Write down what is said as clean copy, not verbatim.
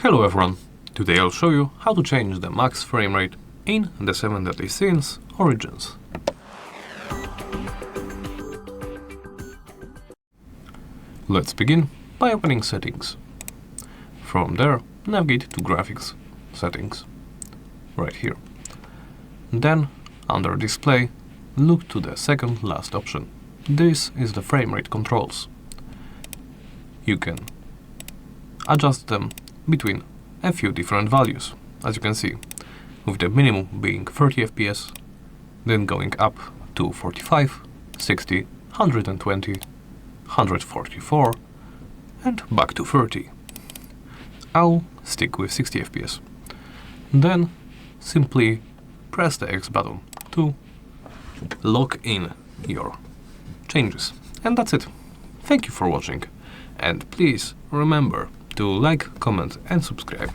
Hello everyone, today I'll show you how to change the max frame rate in the 7 deadly sins origins. Let's begin by opening settings. From there, navigate to graphics settings, right here. Then, under display, look to the second last option. This is the frame rate controls. You can adjust them between a few different values, as you can see, with the minimum being 30 FPS, then going up to 45, 60, 120, 144, and back to 30. I'll stick with 60 FPS. Then simply press the X button to lock in your changes. And that's it. Thank you for watching, and please remember to like, comment and subscribe.